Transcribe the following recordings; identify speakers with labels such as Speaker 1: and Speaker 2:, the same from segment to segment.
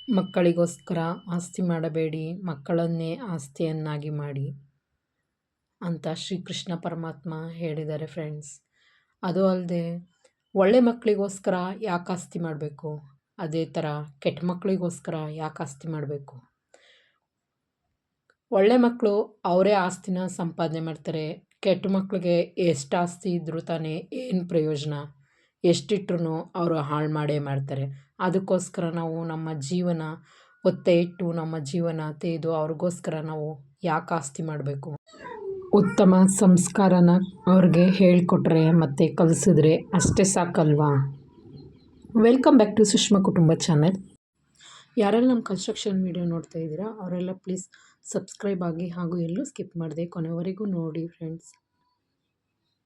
Speaker 1: ಮಕ್ಕಳಿಗೋಸ್ಕರ ಆಸ್ತಿ ಮಾಡಬೇಡಿ, ಮಕ್ಕಳನ್ನೇ ಆಸ್ತಿಯನ್ನಾಗಿ ಮಾಡಿ ಅಂತ ಶ್ರೀಕೃಷ್ಣ ಪರಮಾತ್ಮ ಹೇಳಿದ್ದಾರೆ ಫ್ರೆಂಡ್ಸ್. ಅದು ಅಲ್ಲದೆ ಒಳ್ಳೆ ಮಕ್ಕಳಿಗೋಸ್ಕರ ಯಾಕೆ ಆಸ್ತಿ ಮಾಡಬೇಕು, ಅದೇ ಥರ ಕೆಟ್ಟ ಮಕ್ಕಳಿಗೋಸ್ಕರ ಯಾಕೆ ಆಸ್ತಿ ಮಾಡಬೇಕು. ಒಳ್ಳೆ ಮಕ್ಕಳು ಅವರೇ ಆಸ್ತಿನ ಸಂಪಾದನೆ ಮಾಡ್ತಾರೆ. ಕೆಟ್ಟ ಮಕ್ಕಳಿಗೆ ಎಷ್ಟು ಆಸ್ತಿ ಇದ್ರೂ ತಾನೇ ಏನು ಪ್ರಯೋಜನ, ಎಷ್ಟಿಟ್ರೂ ಅವರು ಹಾಳು ಮಾಡೇ ಮಾಡ್ತಾರೆ. ಅದಕ್ಕೋಸ್ಕರ ನಾವು ನಮ್ಮ ಜೀವನ ಒತ್ತೆ ಇಟ್ಟು ನಮ್ಮ ಜೀವನ ತೆಗೆದು ಅವ್ರಿಗೋಸ್ಕರ ನಾವು ಯಾಕೆ ಆಸ್ತಿ ಮಾಡಬೇಕು. ಉತ್ತಮ ಸಂಸ್ಕಾರನ ಅವ್ರಿಗೆ ಹೇಳಿಕೊಟ್ರೆ ಮತ್ತು ಕಲಿಸಿದ್ರೆ ಅಷ್ಟೇ ಸಾಕಲ್ವಾ. ವೆಲ್ಕಮ್ ಬ್ಯಾಕ್ ಟು ಸುಷ್ಮಾ ಕುಟುಂಬ ಚಾನೆಲ್. ಯಾರೆಲ್ಲ ನಮ್ಮ ಕನ್ಸ್ಟ್ರಕ್ಷನ್ ವಿಡಿಯೋ ನೋಡ್ತಾ ಇದ್ದೀರಾ ಅವರೆಲ್ಲ ಪ್ಲೀಸ್ ಸಬ್ಸ್ಕ್ರೈಬ್ ಆಗಿ ಹಾಗೂ ಎಲ್ಲೂ ಸ್ಕಿಪ್ ಮಾಡಿದೆ ಕೊನೆವರೆಗೂ ನೋಡಿ ಫ್ರೆಂಡ್ಸ್.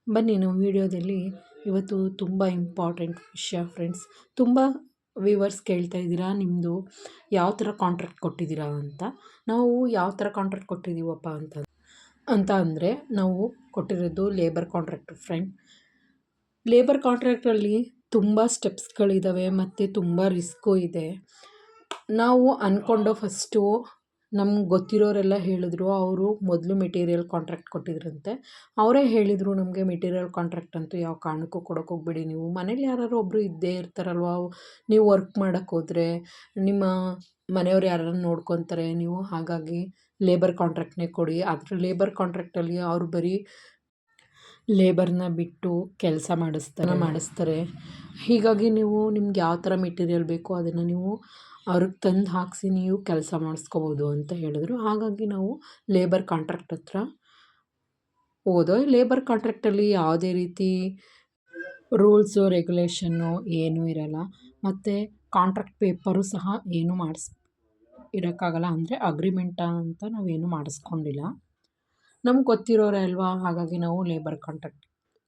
Speaker 1: ಬನ್ನಿ ನಾವು ವಿಡಿಯೋದಲ್ಲಿ ಇವತ್ತು ತುಂಬ ಇಂಪಾರ್ಟೆಂಟ್ ವಿಷಯ ಫ್ರೆಂಡ್ಸ್. ತುಂಬ ವ್ಯೂವರ್ಸ್ ಕೇಳ್ತಾ ಇದ್ದೀರಾ ನಿಮ್ಮದು ಯಾವ ಥರ ಕಾಂಟ್ರಾಕ್ಟ್ ಕೊಟ್ಟಿದ್ದೀರಾ ಅಂತ. ನಾವು ಯಾವ ಥರ ಕಾಂಟ್ರಾಕ್ಟ್ ಕೊಟ್ಟಿದ್ದೀವಪ್ಪ ಅಂತ ಅಂದರೆ ನಾವು ಕೊಟ್ಟಿರೋದು ಲೇಬರ್ ಕಾಂಟ್ರಾಕ್ಟ್ ಫ್ರೆಂಡ್. ಲೇಬರ್ ಕಾಂಟ್ರಾಕ್ಟಲ್ಲಿ ತುಂಬ ಸ್ಟೆಪ್ಸ್ಗಳಿದ್ದಾವೆ ಮತ್ತು ತುಂಬ ರಿಸ್ಕು ಇದೆ. ನಾವು ಅಂದ್ಕೊಂಡು ಫಸ್ಟು ನಮ್ಗೆ ಗೊತ್ತಿರೋರೆಲ್ಲ ಹೇಳಿದ್ರು, ಅವರು ಮೊದಲು ಮೆಟೀರಿಯಲ್ ಕಾಂಟ್ರಾಕ್ಟ್ ಕೊಟ್ಟಿದ್ರಂತೆ. ಅವರೇ ಹೇಳಿದರು ನಮಗೆ ಮೆಟೀರಿಯಲ್ ಕಾಂಟ್ರಾಕ್ಟ್ ಅಂತೂ ಯಾವ ಕಾರಣಕ್ಕೂ ಕೊಡೋಕೆ ಹೋಗ್ಬೇಡಿ, ನೀವು ಮನೇಲಿ ಯಾರು ಒಬ್ಬರು ಇದ್ದೇ ಇರ್ತಾರಲ್ವ, ನೀವು ವರ್ಕ್ ಮಾಡೋಕ್ಕೆ ಹೋದರೆ ನಿಮ್ಮ ಮನೆಯವ್ರು ಯಾರನ್ನು ನೋಡ್ಕೊತಾರೆ ನೀವು, ಹಾಗಾಗಿ ಲೇಬರ್ ಕಾಂಟ್ರಾಕ್ಟ್ನೇ ಕೊಡಿ. ಆದರೆ ಲೇಬರ್ ಕಾಂಟ್ರಾಕ್ಟಲ್ಲಿ ಅವರು ಬರೀ ಲೇಬರ್ನ ಬಿಟ್ಟು ಕೆಲಸ ಮಾಡಿಸ್ತಾರೆ. ಹೀಗಾಗಿ ನೀವು ನಿಮ್ಗೆ ಯಾವ ಥರ ಮೆಟೀರಿಯಲ್ ಬೇಕೋ ಅದನ್ನು ನೀವು ಅವ್ರಿಗೆ ತಂದು ಹಾಕಿಸಿ ನೀವು ಕೆಲಸ ಮಾಡಿಸ್ಕೋಬೋದು ಅಂತ ಹೇಳಿದ್ರು. ಹಾಗಾಗಿ ನಾವು ಲೇಬರ್ ಕಾಂಟ್ರಾಕ್ಟ್ ಹತ್ರ ಹೋದೋ. ಲೇಬರ್ ಕಾಂಟ್ರಾಕ್ಟಲ್ಲಿ ಯಾವುದೇ ರೀತಿ ರೂಲ್ಸು ರೆಗ್ಯುಲೇಷನ್ನು ಏನೂ ಇರಲ್ಲ, ಮತ್ತು ಕಾಂಟ್ರಾಕ್ಟ್ ಪೇಪರು ಸಹ ಏನೂ ಇರೋಕ್ಕಾಗಲ್ಲ. ಅಂದರೆ ಅಗ್ರಿಮೆಂಟ ಅಂತ ನಾವೇನು ಮಾಡಿಸ್ಕೊಂಡಿಲ್ಲ, ನಮ್ಗೆ ಗೊತ್ತಿರೋರೇ ಅಲ್ವಾ. ಹಾಗಾಗಿ ನಾವು ಲೇಬರ್ ಕಾಂಟ್ರಾಕ್ಟ್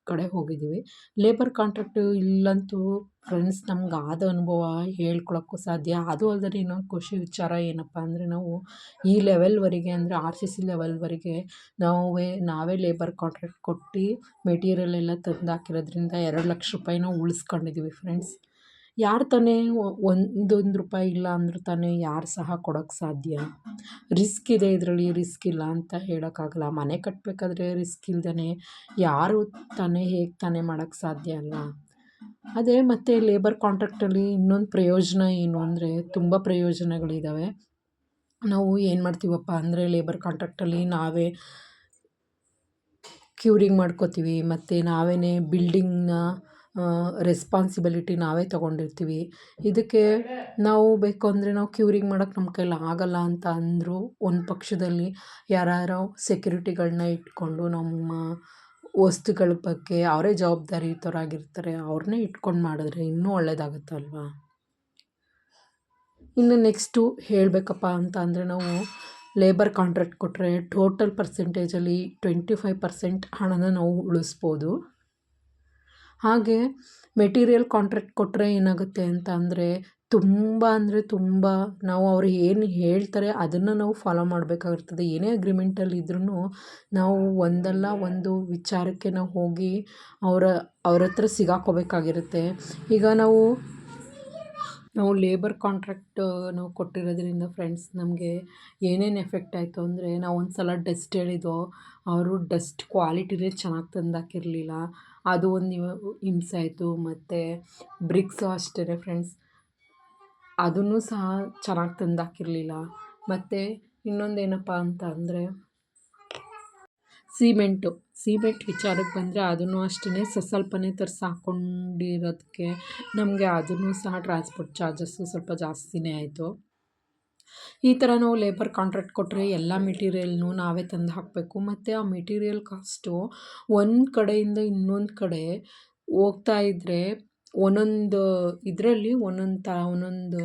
Speaker 1: ಕಡೆ ಹೋಗಿದ್ದೀವಿ. ಲೇಬರ್ ಕಾಂಟ್ರಾಕ್ಟು ಇಲ್ಲಂತೂ ಫ್ರೆಂಡ್ಸ್ ನಮ್ಗೆ ಆದ ಅನುಭವ ಹೇಳ್ಕೊಳಕ್ಕೂ ಸಾಧ್ಯ. ಅದು ಅಲ್ಲದೆ ಇನ್ನೊಂದು ಖುಷಿ ವಿಚಾರ ಏನಪ್ಪ ಅಂದರೆ, ನಾವು ಈ ಲೆವೆಲ್ವರೆಗೆ ಅಂದರೆ RCC ಲೆವೆಲ್ವರೆಗೆ ನಾವೇ ಲೇಬರ್ ಕಾಂಟ್ರಾಕ್ಟ್ ಕೊಟ್ಟು ಮೆಟೀರಿಯಲ್ ಎಲ್ಲ ತಂದು ಹಾಕಿರೋದ್ರಿಂದ 2 ಲಕ್ಷ ರೂಪಾಯಿನ ಉಳಿಸ್ಕೊಂಡಿದ್ದೀವಿ ಫ್ರೆಂಡ್ಸ್. ಯಾರು ತಾನೇ ಒಂದೊಂದು ರೂಪಾಯಿ ಇಲ್ಲ ಅಂದರೂ ತಾನೇ ಯಾರು ಸಹ ಕೊಡೋಕ್ಕೆ ಸಾಧ್ಯ. ರಿಸ್ಕ್ ಇದೆ ಇದರಲ್ಲಿ, ರಿಸ್ಕ್ ಇಲ್ಲ ಅಂತ ಹೇಳೋಕ್ಕಾಗಲ್ಲ. ಮನೆ ಕಟ್ಟಬೇಕಾದ್ರೆ ರಿಸ್ಕ್ ಇಲ್ದೇ ಯಾರು ತಾನೇ ಹೇಗೆ ತಾನೇ ಮಾಡೋಕ್ಕೆ ಸಾಧ್ಯ ಅಲ್ಲ. ಅದೇ ಮತ್ತು ಲೇಬರ್ ಕಾಂಟ್ರಾಕ್ಟಲ್ಲಿ ಇನ್ನೊಂದು ಪ್ರಯೋಜನ ಏನು ಅಂದರೆ, ತುಂಬ ಪ್ರಯೋಜನಗಳಿದ್ದಾವೆ. ನಾವು ಏನು ಮಾಡ್ತೀವಪ್ಪ ಅಂದರೆ ಲೇಬರ್ ಕಾಂಟ್ರಾಕ್ಟಲ್ಲಿ ನಾವೇ ಕ್ಯೂರಿಂಗ್ ಮಾಡ್ಕೋತೀವಿ, ಮತ್ತು ನಾವೇ ಬಿಲ್ಡಿಂಗ್ನ ರೆಸ್ಪಾನ್ಸಿಬಿಲಿಟಿ ನಾವೇ ತೊಗೊಂಡಿರ್ತೀವಿ. ಇದಕ್ಕೆ ನಾವು ಬೇಕು ಅಂದರೆ ನಾವು ಕ್ಯೂರಿಂಗ್ ಮಾಡೋಕ್ಕೆ ನಮ್ಮ ಕೈಲಿ ಆಗಲ್ಲ ಅಂತ ಅಂದರೂ ಒಂದು ಪಕ್ಷದಲ್ಲಿ ಯಾರ್ಯಾರೋ ಸೆಕ್ಯೂರಿಟಿಗಳನ್ನ ಇಟ್ಕೊಂಡು ನಮ್ಮ ವಸ್ತುಗಳ ಬಗ್ಗೆ ಅವರೇ ಜವಾಬ್ದಾರಿಯುತರಾಗಿರ್ತಾರೆ, ಅವ್ರನ್ನೇ ಇಟ್ಕೊಂಡು ಮಾಡಿದ್ರೆ ಇನ್ನೂ ಒಳ್ಳೆಯದಾಗುತ್ತಲ್ವಾ. ಇನ್ನು ನೆಕ್ಸ್ಟು ಹೇಳಬೇಕಪ್ಪ ಅಂತ ಅಂದರೆ, ನಾವು ಲೇಬರ್ ಕಾಂಟ್ರಾಕ್ಟ್ ಕೊಟ್ಟರೆ ಟೋಟಲ್ ಪರ್ಸೆಂಟೇಜಲ್ಲಿ 25% ಹಣನ ನಾವು ಉಳಿಸ್ಬೋದು. ಹಾಗೆ ಮೆಟೀರಿಯಲ್ ಕಾಂಟ್ರಾಕ್ಟ್ ಕೊಟ್ಟರೆ ಏನಾಗುತ್ತೆ ಅಂತ ಅಂದರೆ, ತುಂಬ ನಾವು ಅವ್ರು ಏನು ಹೇಳ್ತಾರೆ ಅದನ್ನು ನಾವು ಫಾಲೋ ಮಾಡಬೇಕಾಗಿರ್ತದೆ. ಏನೇ ಅಗ್ರಿಮೆಂಟಲ್ಲಿ ಇದ್ರೂ ನಾವು ಒಂದಲ್ಲ ಒಂದು ವಿಚಾರಕ್ಕೆ ನಾವು ಹೋಗಿ ಅವ್ರ ಹತ್ರ ಸಿಗಾಕೋಬೇಕಾಗಿರುತ್ತೆ. ಈಗ ನಾವು ಲೇಬರ್ ಕಾಂಟ್ರಾಕ್ಟ್ ನಾವು ಕೊಟ್ಟಿರೋದ್ರಿಂದ ಫ್ರೆಂಡ್ಸ್ ನಮಗೆ ಏನೇನು ಎಫೆಕ್ಟ್ ಆಯಿತು ಅಂದರೆ, ನಾವು ಒಂದು ಸಲ ಡಸ್ಟ್ ಹೇಳಿದ್ದೋ, ಅವರು ಡಸ್ಟ್ ಕ್ವಾಲಿಟಿನೇ ಚೆನ್ನಾಗಿ ತಂದಾಕಿರಲಿಲ್ಲ, ಅದು ಒಂದು ಹಿಂಸೆ ಆಯಿತು. ಮತ್ತು ಬ್ರಿಕ್ಸು ಅಷ್ಟೇ ಫ್ರೆಂಡ್ಸ್, ಅದನ್ನು ಸಹ ಚೆನ್ನಾಗಿ ತಂದಾಕಿರಲಿಲ್ಲ. ಮತ್ತು ಇನ್ನೊಂದೇನಪ್ಪ ಅಂತ ಅಂದರೆ ಸಿಮೆಂಟ್ ವಿಚಾರಕ್ಕೆ ಬಂದರೆ ಅದನ್ನು ಅಷ್ಟೇ ಸ್ವಲ್ಪನೇ ತರಿಸಿ ಹಾಕ್ಕೊಂಡಿರೋದಕ್ಕೆ ನಮಗೆ ಅದನ್ನು ಸಹ ಟ್ರಾನ್ಸ್ಪೋರ್ಟ್ ಚಾರ್ಜಸ್ಸು ಸ್ವಲ್ಪ ಜಾಸ್ತಿನೇ ಆಯಿತು. ಈ ಥರ ನಾವು ಲೇಬರ್ ಕಾಂಟ್ರಾಕ್ಟ್ ಕೊಟ್ಟರೆ ಎಲ್ಲ ಮೆಟೀರಿಯಲ್ನೂ ನಾವೇ ತಂದು ಹಾಕಬೇಕು. ಮತ್ತು ಆ ಮೆಟೀರಿಯಲ್ ಕಾಸ್ಟು ಒಂದು ಕಡೆಯಿಂದ ಇನ್ನೊಂದು ಕಡೆ ಹೋಗ್ತಾ ಇದ್ದರೆ ಒಂದೊಂದು ಇದರಲ್ಲಿ ಒಂದೊಂದು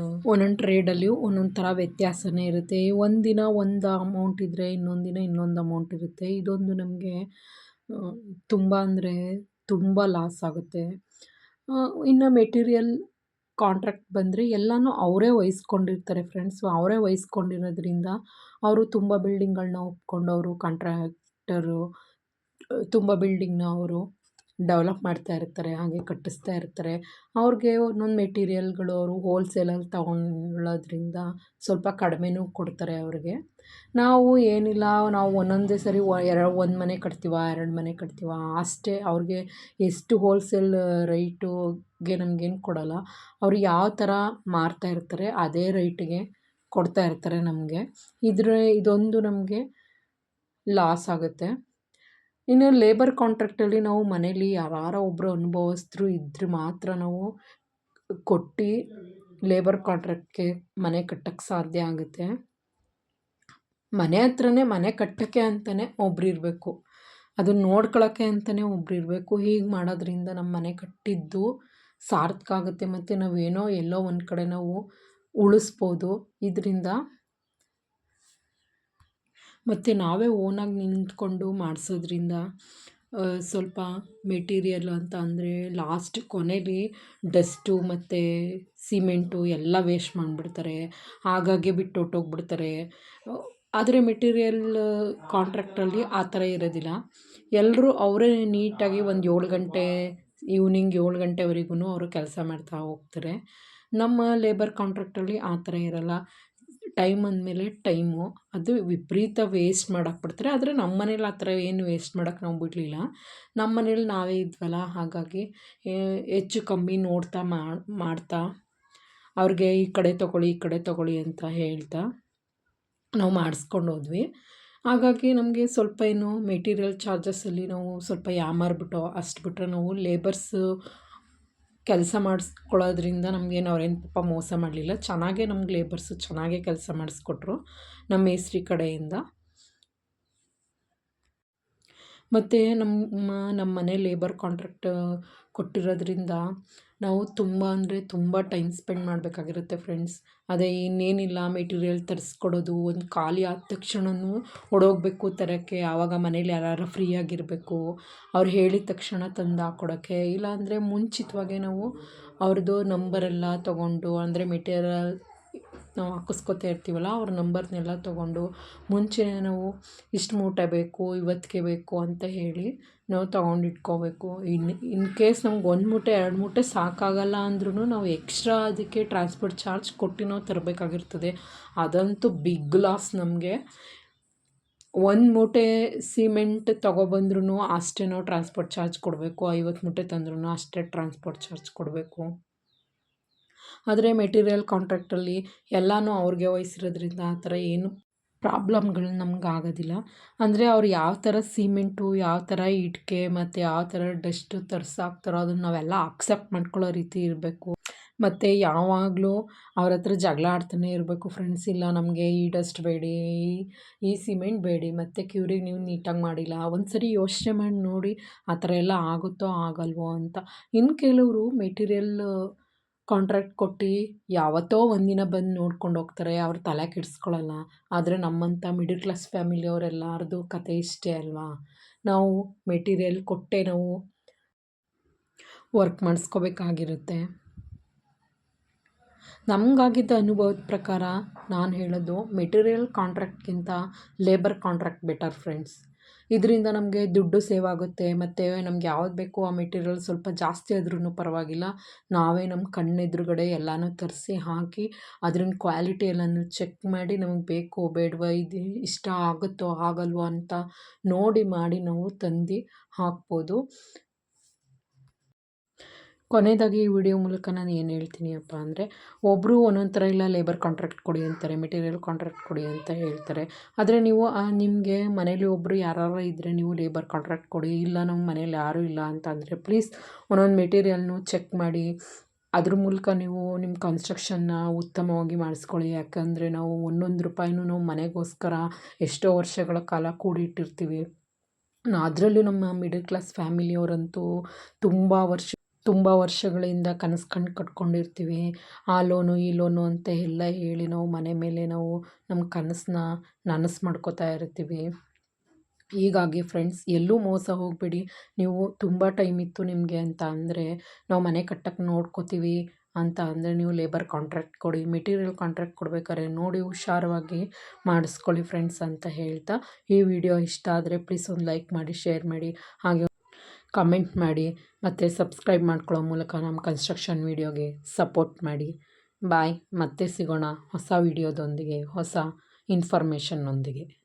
Speaker 1: ಟ್ರೇಡಲ್ಲಿ ಒಂದೊಂದು ಥರ ವ್ಯತ್ಯಾಸನೇ ಇರುತ್ತೆ. ಒಂದಿನ ಒಂದು ಅಮೌಂಟ್ ಇದ್ದರೆ ಇನ್ನೊಂದು ದಿನ ಇನ್ನೊಂದು ಅಮೌಂಟ್ ಇರುತ್ತೆ. ಇದೊಂದು ನಮಗೆ ತುಂಬ ಅಂದರೆ ತುಂಬ ಲಾಸ್ ಆಗುತ್ತೆ. ಇನ್ನು ಮೆಟೀರಿಯಲ್ ಕಾಂಟ್ರಾಕ್ಟ್ ಬಂದರೆ ಎಲ್ಲನೂ ಅವರೇ ವಹಿಸ್ಕೊಂಡಿರ್ತಾರೆ ಫ್ರೆಂಡ್ಸು. ಅವರೇ ವಹಿಸ್ಕೊಂಡಿರೋದ್ರಿಂದ ಅವರು ತುಂಬ ಬಿಲ್ಡಿಂಗ್ಗಳನ್ನ ಒಪ್ಕೊಂಡವರು, ಕಾಂಟ್ರಾಕ್ಟರು ತುಂಬ ಬಿಲ್ಡಿಂಗ್ನ ಅವರು ಡೆವಲಪ್ ಮಾಡ್ತಾ ಇರ್ತಾರೆ, ಹಾಗೆ ಕಟ್ಟಿಸ್ತಾ ಇರ್ತಾರೆ. ಅವ್ರಿಗೆ ಒಂದೊಂದು ಮೆಟೀರಿಯಲ್ಗಳು ಅವರು ಹೋಲ್ಸೇಲಲ್ಲಿ ತಗೊಳ್ಳೋದ್ರಿಂದ ಸ್ವಲ್ಪ ಕಡಿಮೆನೂ ಕೊಡ್ತಾರೆ ಅವ್ರಿಗೆ. ನಾವು ಏನಿಲ್ಲ, ನಾವು ಒಂದೊಂದೇ ಸರಿ ಒಂದು ಮನೆ ಕಟ್ತೀವ, 2 ಮನೆ ಕಟ್ತೀವ ಅಷ್ಟೇ. ಅವ್ರಿಗೆ ಎಷ್ಟು ಹೋಲ್ಸೇಲ್ ರೈಟುಗೆ ನಮಗೇನು ಕೊಡೋಲ್ಲ. ಅವರು ಯಾವ ಥರ ಮಾರ್ತಾ ಇರ್ತಾರೆ ಅದೇ ರೇಟಿಗೆ ಕೊಡ್ತಾ ಇರ್ತಾರೆ ನಮಗೆ. ಇದೊಂದು ನಮಗೆ ಲಾಸ್ ಆಗುತ್ತೆ. ಇನ್ನು ಲೇಬರ್ ಕಾಂಟ್ರಾಕ್ಟಲ್ಲಿ ನಾವು ಮನೇಲಿ ಯಾರಾರ ಒಬ್ಬರು ಅನುಭವಸ್ಥರು ಇದ್ರೆ ಮಾತ್ರ ನಾವು ಕೊಟ್ಟು ಲೇಬರ್ ಕಾಂಟ್ರಾಕ್ಟ್ಗೆ ಮನೆ ಕಟ್ಟಕ್ಕೆ ಸಾಧ್ಯ ಆಗುತ್ತೆ. ಮನೆ ಹತ್ರನೇ ಮನೆ ಕಟ್ಟೋಕ್ಕೆ ಅಂತಲೇ ಒಬ್ರು ಇರಬೇಕು, ಅದನ್ನ ನೋಡ್ಕೊಳ್ಳೋಕ್ಕೆ ಅಂತಲೇ ಒಬ್ರು ಇರಬೇಕು. ಹೀಗೆ ಮಾಡೋದ್ರಿಂದ ನಮ್ಮ ಮನೆ ಕಟ್ಟಿದ್ದು ಸಾರ್ಥಕ ಆಗುತ್ತೆ ಮತ್ತು ನಾವೇನೋ ಎಲ್ಲೋ ಒಂದು ಕಡೆ ನಾವು ಉಳಿಸ್ಬೋದು ಇದರಿಂದ. ಮತ್ತು ನಾವೇ ಓನಾಗಿ ನಿಂತ್ಕೊಂಡು ಮಾಡಿಸೋದ್ರಿಂದ ಸ್ವಲ್ಪ ಮೆಟೀರಿಯಲ್ ಅಂತ ಅಂದರೆ ಲಾಸ್ಟ್ ಕೊನೆಯಲ್ಲಿ ಡಸ್ಟು ಮತ್ತು ಸಿಮೆಂಟು ಎಲ್ಲ ವೇಸ್ಟ್ ಮಾಡಿಬಿಡ್ತಾರೆ, ಹಾಗಾಗೆ ಬಿಟ್ಟು ಹೊರ್ಟೋಗ್ಬಿಡ್ತಾರೆ. ಆದರೆ ಮೆಟೀರಿಯಲ್ ಕಾಂಟ್ರಾಕ್ಟಲ್ಲಿ ಆ ಥರ ಇರೋದಿಲ್ಲ. ಎಲ್ಲರೂ ಅವರೇ ನೀಟಾಗಿ ಒಂದು 7 ಗಂಟೆ ಈವ್ನಿಂಗ್ 7 ಗಂಟೆವರೆಗೂ ಅವರು ಕೆಲಸ ಮಾಡ್ತಾ ಹೋಗ್ತಾರೆ. ನಮ್ಮ ಲೇಬರ್ ಕಾಂಟ್ರಾಕ್ಟಲ್ಲಿ ಆ ಥರ ಇರೋಲ್ಲ. ಟೈಮ್ ಅಂದಮೇಲೆ ಟೈಮು, ಅದು ವಿಪರೀತ ವೇಸ್ಟ್ ಮಾಡಕ್ಕೆ ಬಿಡ್ತಾರೆ. ಆದರೆ ನಮ್ಮ ಮನೇಲಿ ಆ ಥರ ಏನು ವೇಸ್ಟ್ ಮಾಡೋಕ್ಕೆ ನಾವು ಬಿಡಲಿಲ್ಲ. ನಮ್ಮ ಮನೇಲಿ ನಾವೇ ಇದ್ವಲ್ಲ, ಹಾಗಾಗಿ ಹೆಚ್ಚು ಕಮ್ಮಿ ನೋಡ್ತಾ ಮಾಡ್ತಾ ಅವ್ರಿಗೆ ಈ ಕಡೆ ತೊಗೊಳ್ಳಿ ಈ ಕಡೆ ತೊಗೊಳ್ಳಿ ಅಂತ ಹೇಳ್ತಾ ನಾವು ಮಾಡಿಸ್ಕೊಂಡು ಹೋದ್ವಿ. ಹಾಗಾಗಿ ನಮಗೆ ಸ್ವಲ್ಪ ಏನು ಮೆಟೀರಿಯಲ್ ಚಾರ್ಜಸ್ಸಲ್ಲಿ ನಾವು ಸ್ವಲ್ಪ ಯಾಮಾರ್ಬಿಟ್ಟು ಅಷ್ಟು ಬಿಟ್ಟರೆ ನಾವು ಲೇಬರ್ಸು ಕೆಲಸ ಮಾಡಿಸ್ಕೊಳ್ಳೋದ್ರಿಂದ ನಮಗೇನು ಅವ್ರೇನು ಪಾಪ ಮೋಸ ಮಾಡಲಿಲ್ಲ. ಚೆನ್ನಾಗೇ ನಮ್ಗೆ ಲೇಬರ್ಸು ಚೆನ್ನಾಗೇ ಕೆಲಸ ಮಾಡಿಸ್ಕೊಟ್ರು ನಮ್ಮ ಮೇಸ್ತ್ರಿ ಕಡೆಯಿಂದ. ಮತ್ತು ನಮ್ಮ ಮನೆ ಲೇಬರ್ ಕಾಂಟ್ರಾಕ್ಟ್ ಕೊಟ್ಟಿರೋದ್ರಿಂದ ನಾವು ತುಂಬ ಅಂದರೆ ತುಂಬ ಟೈಮ್ ಸ್ಪೆಂಡ್ ಮಾಡಬೇಕಾಗಿರುತ್ತೆ ಫ್ರೆಂಡ್ಸ್. ಅದೇ ಇನ್ನೇನಿಲ್ಲ, ಮೆಟೀರಿಯಲ್ ತರಿಸ್ಕೊಡೋದು, ಒಂದು ಖಾಲಿ ಆದ ತಕ್ಷಣವೂ ಓಡೋಗಬೇಕು ತರೋಕ್ಕೆ. ಆವಾಗ ಮನೇಲಿ ಯಾರಾರು ಫ್ರೀಯಾಗಿರಬೇಕು, ಅವ್ರು ಹೇಳಿದ ತಕ್ಷಣ ತಂದು ಹಾಕ್ಕೊಡೋಕ್ಕೆ. ಇಲ್ಲಾಂದರೆ ಮುಂಚಿತವಾಗೇ ನಾವು ಅವ್ರದ್ದು ನಂಬರೆಲ್ಲ ತೊಗೊಂಡು, ಅಂದರೆ ಮೆಟೀರಿಯಲ್ ನಾವು ಹಾಕಿಸ್ಕೊತಾ ಇರ್ತೀವಲ್ಲ ಅವ್ರ ನಂಬರ್ನೆಲ್ಲ ತೊಗೊಂಡು ಮುಂಚೆನೇ ನಾವು ಇಷ್ಟು ಮೂಟೆ ಬೇಕು, ಇವತ್ತಿಗೆ ಬೇಕು ಅಂತ ಹೇಳಿ ನಾವು ತೊಗೊಂಡು ಇಟ್ಕೋಬೇಕು. ಇನ್ ಕೇಸ್ ನಮ್ಗೆ 1 ಮೂಟೆ 2 ಮೂಟೆ ಸಾಕಾಗಲ್ಲ ಅಂದ್ರೂ ನಾವು ಎಕ್ಸ್ಟ್ರಾ ಅದಕ್ಕೆ ಟ್ರಾನ್ಸ್ಪೋರ್ಟ್ ಚಾರ್ಜ್ ಕೊಟ್ಟು ನಾವು ತರಬೇಕಾಗಿರ್ತದೆ. ಅದಂತೂ ಬಿಗ್ ಲಾಸ್ ನಮಗೆ. 1 ಮೂಟೆ ಸಿಮೆಂಟ್ ತೊಗೊಬಂದ್ರೂ ಅಷ್ಟೇ ನಾವು ಟ್ರಾನ್ಸ್ಪೋರ್ಟ್ ಚಾರ್ಜ್ ಕೊಡಬೇಕು, 50 ಮೂಟೆ ತಂದ್ರೂ ಅಷ್ಟೇ ಟ್ರಾನ್ಸ್ಪೋರ್ಟ್ ಚಾರ್ಜ್ ಕೊಡಬೇಕು. ಆದರೆ ಮೆಟೀರಿಯಲ್ ಕಾಂಟ್ರಾಕ್ಟಲ್ಲಿ ಎಲ್ಲನೂ ಅವ್ರಿಗೆ ವಹಿಸಿರೋದ್ರಿಂದ ಆ ಥರ ಏನು ಪ್ರಾಬ್ಲಮ್ಗಳು ನಮ್ಗೆ ಆಗೋದಿಲ್ಲ. ಅಂದರೆ ಅವ್ರು ಯಾವ ಥರ ಸಿಮೆಂಟು, ಯಾವ ಥರ ಇಟ್ಟಿಗೆ ಮತ್ತು ಯಾವ ಥರ ಡಸ್ಟು ತರ್ಸಾಕ್ತಾರೋ ಅದನ್ನು ನಾವೆಲ್ಲ ಅಕ್ಸೆಪ್ಟ್ ಮಾಡ್ಕೊಳ್ಳೋ ರೀತಿ ಇರಬೇಕು. ಮತ್ತು ಯಾವಾಗಲೂ ಅವ್ರ ಹತ್ರ ಜಗಳ ಆಡ್ತಾನೆ ಇರಬೇಕು ಫ್ರೆಂಡ್ಸ್. ಇಲ್ಲ ನಮಗೆ ಈ ಡಸ್ಟ್ ಬೇಡಿ, ಈ ಸಿಮೆಂಟ್ ಬೇಡಿ, ಮತ್ತು ಕ್ಯೂರಿಗೆ ನೀವು ನೀಟಾಗಿ ಮಾಡಿಲ್ಲ. ಒಂದು ಸರಿ ಯೋಚನೆ ಮಾಡಿ ನೋಡಿ ಆ ಥರ ಎಲ್ಲ ಆಗುತ್ತೋ ಆಗಲ್ವೋ ಅಂತ. ಇನ್ನು ಕೆಲವರು ಮೆಟೀರಿಯಲ್ ಕಾಂಟ್ರಾಕ್ಟ್ ಕೊಟ್ಟು ಯಾವತ್ತೋ ಒಂದಿನ ಬಂದು ನೋಡ್ಕೊಂಡು ಹೋಗ್ತಾರೆ, ಅವ್ರು ತಲೆ ಕೆಡಿಸ್ಕೊಳ್ಳಲ್ಲ. ಆದರೆ ನಮ್ಮಂಥ ಮಿಡಲ್ ಕ್ಲಾಸ್ ಫ್ಯಾಮಿಲಿಯವರೆಲ್ಲರದು ಕತೆ ಇಷ್ಟೇ ಅಲ್ವಾ. ನಾವು ಮೆಟೀರಿಯಲ್ ಕೊಟ್ಟೇ ನಾವು ವರ್ಕ್ ಮಾಡಿಸ್ಕೋಬೇಕಾಗಿರುತ್ತೆ. ನಮಗಾಗಿದ್ದ ಅನುಭವದ ಪ್ರಕಾರ ನಾನು ಹೇಳೋದು ಮೆಟೀರಿಯಲ್ ಕಾಂಟ್ರಾಕ್ಟ್ಗಿಂತ ಲೇಬರ್ ಕಾಂಟ್ರಾಕ್ಟ್ ಬೆಟರ್ ಫ್ರೆಂಡ್ಸ್. ಇದರಿಂದ ನಮಗೆ ದುಡ್ಡು ಸೇವ್ ಆಗುತ್ತೆ, ಮತ್ತು ನಮ್ಗೆ ಯಾವ್ದು ಬೇಕೋ ಆ ಮೆಟೀರಿಯಲ್ ಸ್ವಲ್ಪ ಜಾಸ್ತಿ ಆದ್ರೂ ಪರವಾಗಿಲ್ಲ, ನಾವೇ ನಮ್ಮ ಕಣ್ಣೆದುರುಗಡೆ ಎಲ್ಲನೂ ತರಿಸಿ ಹಾಕಿ ಅದ್ರನ್ನ ಕ್ವಾಲಿಟಿ ಎಲ್ಲನೂ ಚೆಕ್ ಮಾಡಿ ನಮಗೆ ಬೇಕೋ ಬೇಡವಾ, ಇದು ಇಷ್ಟ ಆಗುತ್ತೋ ಆಗಲ್ವೋ ಅಂತ ನೋಡಿ ಮಾಡಿ ನಾವು ತಂದು ಹಾಕ್ಬೋದು. ಕೊನೆಯದಾಗಿ ಈ ವಿಡಿಯೋ ಮೂಲಕ ನಾನು ಏನು ಹೇಳ್ತೀನಿಯಪ್ಪ ಅಂದರೆ, ಒಬ್ಬರು ಒಂದೊಂದು ಥರ ಇಲ್ಲ ಲೇಬರ್ ಕಾಂಟ್ರಾಕ್ಟ್ ಕೊಡಿ ಅಂತಾರೆ, ಮೆಟೀರಿಯಲ್ ಕಾಂಟ್ರಾಕ್ಟ್ ಕೊಡಿ ಅಂತ ಹೇಳ್ತಾರೆ. ಆದರೆ ನೀವು ನಿಮಗೆ ಮನೇಲಿ ಒಬ್ಬರು ಯಾರಾರು ಇದ್ದರೆ ನೀವು ಲೇಬರ್ ಕಾಂಟ್ರಾಕ್ಟ್ ಕೊಡಿ. ಇಲ್ಲ ನಮ್ಮ ಮನೇಲಿ ಯಾರೂ ಇಲ್ಲ ಅಂತ ಅಂದರೆ ಪ್ಲೀಸ್ ಒಂದೊಂದು ಮೆಟೀರಿಯಲ್ನು ಚೆಕ್ ಮಾಡಿ ಅದ್ರ ಮೂಲಕ ನೀವು ನಿಮ್ಮ ಕನ್ಸ್ಟ್ರಕ್ಷನ್ನ ಉತ್ತಮವಾಗಿ ಮಾಡಿಸ್ಕೊಳ್ಳಿ. ಯಾಕಂದರೆ ನಾವು ಒಂದೊಂದು ರೂಪಾಯಿನೂ ನಾವು ಮನೆಗೋಸ್ಕರ ಎಷ್ಟೋ ವರ್ಷಗಳ ಕಾಲ ಕೂಡಿಟ್ಟಿರ್ತೀವಿ. ಅದರಲ್ಲೂ ನಮ್ಮ ಮಿಡಲ್ ಕ್ಲಾಸ್ ಫ್ಯಾಮಿಲಿಯವರಂತೂ ತುಂಬ ವರ್ಷಗಳಿಂದ ಕನಸು ಕಟ್ಕೊಂಡಿರ್ತೀವಿ. ಆ ಲೋನು ಈ ಲೋನು ಅಂತ ಎಲ್ಲ ಹೇಳಿ ನಾವು ಮನೆ ಮೇಲೆ ನಾವು ನಮ್ಮ ಕನಸನ್ನ ನನಸು ಮಾಡ್ಕೋತಾ ಇರ್ತೀವಿ. ಹೀಗಾಗಿ ಫ್ರೆಂಡ್ಸ್ ಎಲ್ಲೂ ಮೋಸ ಹೋಗಬೇಡಿ. ನೀವು ತುಂಬ ಟೈಮ್ ಇತ್ತು ನಿಮಗೆ ಅಂತ ಅಂದರೆ, ನಾವು ಮನೆ ಕಟ್ಟಕ್ಕೆ ನೋಡ್ಕೋತೀವಿ ಅಂತ ಅಂದರೆ ನೀವು ಲೇಬರ್ ಕಾಂಟ್ರಾಕ್ಟ್ ಕೊಡಿ. ಮೆಟೀರಿಯಲ್ ಕಾಂಟ್ರಾಕ್ಟ್ ಕೊಡ್ಬೇಕಾದ್ರೆ ನೋಡಿ ಹುಷಾರವಾಗಿ ಮಾಡಿಸ್ಕೊಳ್ಳಿ ಫ್ರೆಂಡ್ಸ್ ಅಂತ ಹೇಳ್ತಾ, ಈ ವಿಡಿಯೋ ಇಷ್ಟ ಆದರೆ ಪ್ಲೀಸ್ ಒಂದು ಲೈಕ್ ಮಾಡಿ, ಶೇರ್ ಮಾಡಿ. ಹಾಗೆ ಕಮೆಂಟ್ ಮಾಡಿ ಮತ್ತು ಸಬ್ಸ್ಕ್ರೈಬ್ ಮಾಡ್ಕೊಳ್ಳೋ ಮೂಲಕ ನಮ್ಮ ಕನ್ಸ್ಟ್ರಕ್ಷನ್ ವೀಡಿಯೋಗೆ ಸಪೋರ್ಟ್ ಮಾಡಿ. ಬಾಯ್. ಮತ್ತೆ ಸಿಗೋಣ ಹೊಸ ವೀಡಿಯೋದೊಂದಿಗೆ, ಹೊಸ ಇನ್ಫಾರ್ಮೇಷನ್ನೊಂದಿಗೆ.